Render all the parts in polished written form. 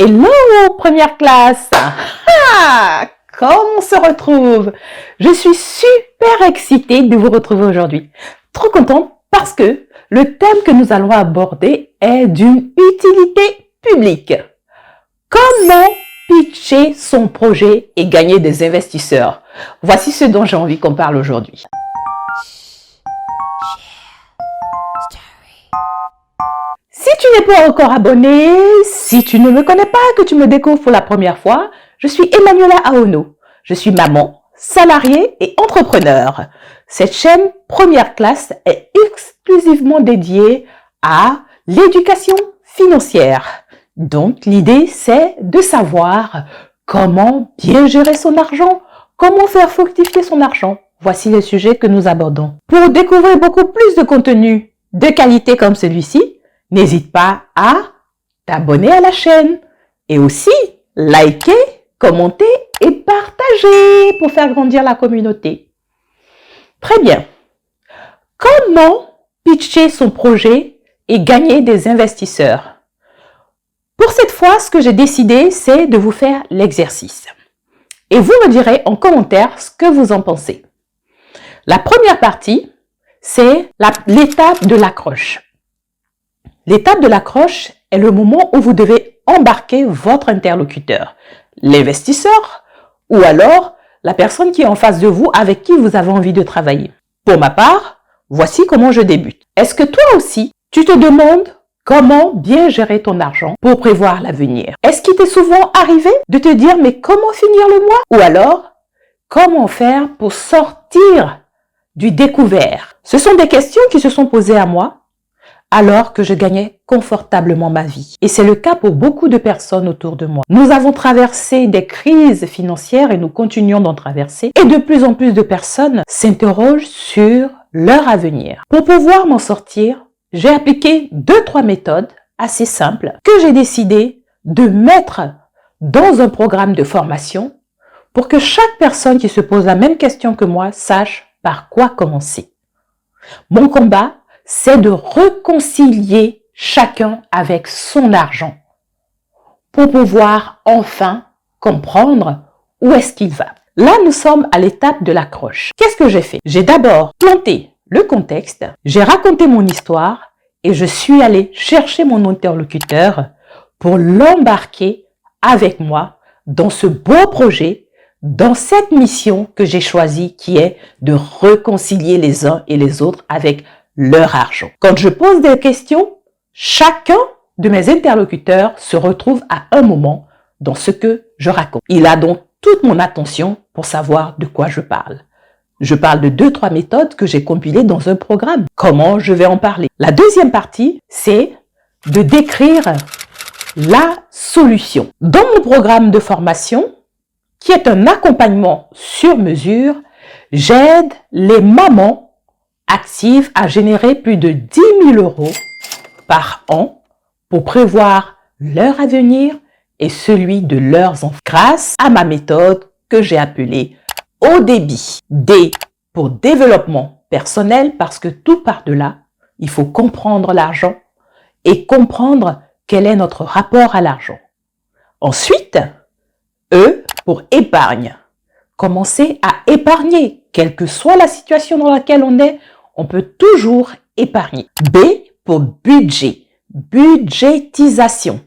Hello, première classe! Comment on se retrouve? Je suis super excitée de vous retrouver aujourd'hui. Trop contente parce que le thème que nous allons aborder est d'une utilité publique. Comment pitcher son projet et gagner des investisseurs? Voici ce dont j'ai envie qu'on parle aujourd'hui. Si tu n'es pas encore abonné, si tu ne me connais pas, que tu me découvres pour la première fois, je suis Emmanuela Aono. Je suis maman, salariée et entrepreneur. Cette chaîne Première Classe est exclusivement dédiée à l'éducation financière. Donc, l'idée, c'est de savoir comment bien gérer son argent, comment faire fructifier son argent. Voici les sujets que nous abordons. Pour découvrir beaucoup plus de contenu de qualité comme celui-ci, n'hésite pas à t'abonner à la chaîne et aussi liker, commenter et partager pour faire grandir la communauté. Très bien. Comment pitcher son projet et gagner des investisseurs? Pour cette fois, ce que j'ai décidé, c'est de vous faire l'exercice. Et vous me direz en commentaire ce que vous en pensez. La première partie, c'est l'étape de l'accroche. L'étape de l'accroche est le moment où vous devez embarquer votre interlocuteur, l'investisseur ou alors la personne qui est en face de vous avec qui vous avez envie de travailler. Pour ma part, voici comment je débute. Est-ce que toi aussi, tu te demandes comment bien gérer ton argent pour prévoir l'avenir? Est-ce qu'il t'est souvent arrivé de te dire mais comment finir le mois? Ou alors, comment faire pour sortir du découvert? Ce sont des questions qui se sont posées à moi alors que je gagnais confortablement ma vie. Et c'est le cas pour beaucoup de personnes autour de moi. Nous avons traversé des crises financières et nous continuons d'en traverser. Et de plus en plus de personnes s'interrogent sur leur avenir. Pour pouvoir m'en sortir, j'ai appliqué 2-3 méthodes assez simples que j'ai décidé de mettre dans un programme de formation pour que chaque personne qui se pose la même question que moi sache par quoi commencer. Mon combat, c'est de réconcilier chacun avec son argent pour pouvoir enfin comprendre où est-ce qu'il va. Là, nous sommes à l'étape de l'accroche. Qu'est-ce que j'ai fait? J'ai d'abord planté le contexte, j'ai raconté mon histoire et je suis allée chercher mon interlocuteur pour l'embarquer avec moi dans ce beau projet, dans cette mission que j'ai choisie qui est de réconcilier les uns et les autres avec leur argent. Quand je pose des questions, chacun de mes interlocuteurs se retrouve à un moment dans ce que je raconte. Il a donc toute mon attention pour savoir de quoi je parle. Je parle de 2-3 méthodes que j'ai compilées dans un programme. Comment je vais en parler? La deuxième partie, c'est de décrire la solution. Dans mon programme de formation, qui est un accompagnement sur mesure, j'aide les mamans actives à générer plus de 10 000 € par an pour prévoir leur avenir et celui de leurs enfants grâce à ma méthode que j'ai appelée haut débit. D pour développement personnel parce que tout part de là. Il faut comprendre l'argent et comprendre quel est notre rapport à l'argent. Ensuite, E pour épargne. Commencer à épargner, quelle que soit la situation dans laquelle on est, on peut toujours épargner. B pour budget, budgétisation.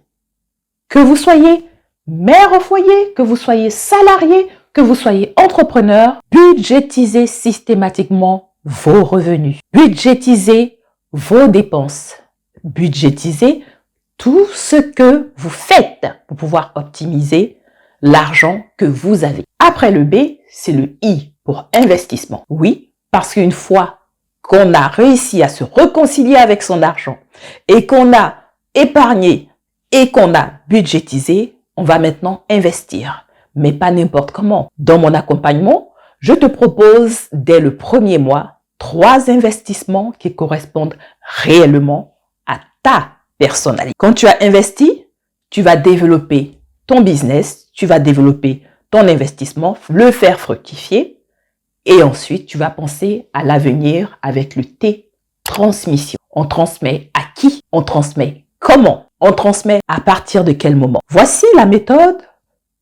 Que vous soyez mère au foyer, que vous soyez salarié, que vous soyez entrepreneur, budgétisez systématiquement vos revenus. Budgétisez vos dépenses. Budgétisez tout ce que vous faites pour pouvoir optimiser l'argent que vous avez. Après le B, c'est le I pour investissement. Oui, parce qu'une fois qu'on a réussi à se réconcilier avec son argent et qu'on a épargné et qu'on a budgétisé, on va maintenant investir, mais pas n'importe comment. Dans mon accompagnement, je te propose dès le premier mois 3 investissements qui correspondent réellement à ta personnalité. Quand tu as investi, tu vas développer ton business, tu vas développer ton investissement, le faire fructifier et ensuite tu vas penser à l'avenir avec le T, transmission. On transmet à qui? On transmet comment? On transmet à partir de quel moment? Voici la méthode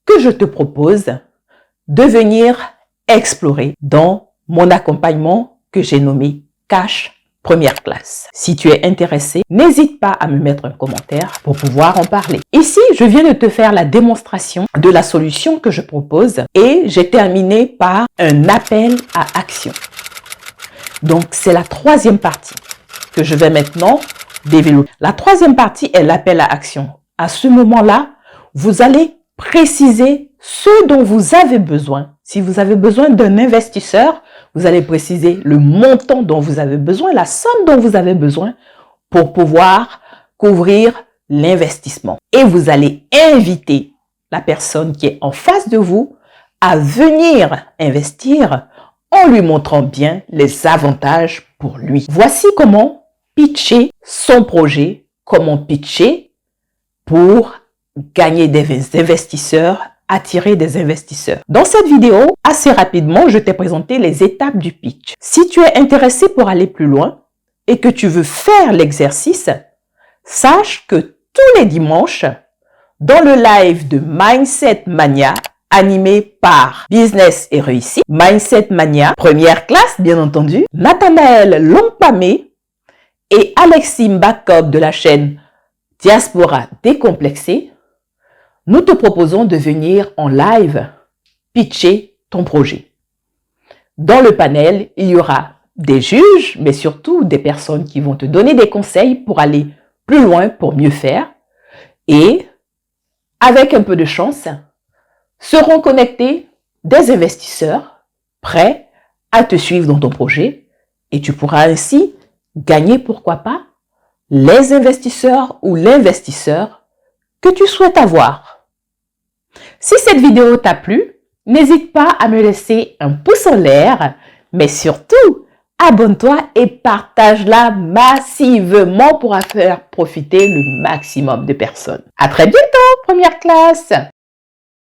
que je te propose de venir explorer dans mon accompagnement que j'ai nommé Cash Première Classe. Si tu es intéressé, n'hésite pas à me mettre un commentaire pour pouvoir en parler. Ici, je viens de te faire la démonstration de la solution que je propose et j'ai terminé par un appel à action. Donc, c'est la troisième partie que je vais maintenant développer. La troisième partie est l'appel à action. À ce moment-là, vous allez préciser ce dont vous avez besoin. Si vous avez besoin d'un investisseur, vous allez préciser le montant dont vous avez besoin, la somme dont vous avez besoin pour pouvoir couvrir l'investissement. Et vous allez inviter la personne qui est en face de vous à venir investir en lui montrant bien les avantages pour lui. Voici comment pitcher son projet, comment pitcher pour gagner des investisseurs, attirer des investisseurs. Dans cette vidéo, assez rapidement, je t'ai présenté les étapes du pitch. Si tu es intéressé pour aller plus loin et que tu veux faire l'exercice, sache que tous les dimanches, dans le live de Mindset Mania, animé par Business et Réussite, Mindset Mania, première classe bien entendu, Nathanaël Longpamé et Alexis Mbakov de la chaîne Diaspora Décomplexée, nous te proposons de venir en live pitcher ton projet. Dans le panel, il y aura des juges, mais surtout des personnes qui vont te donner des conseils pour aller plus loin, pour mieux faire. Et avec un peu de chance, seront connectés des investisseurs prêts à te suivre dans ton projet et tu pourras ainsi gagner, pourquoi pas, les investisseurs ou l'investisseur que tu souhaites avoir. Si cette vidéo t'a plu, n'hésite pas à me laisser un pouce en l'air, mais surtout, abonne-toi et partage-la massivement pour faire profiter le maximum de personnes. À très bientôt, première classe!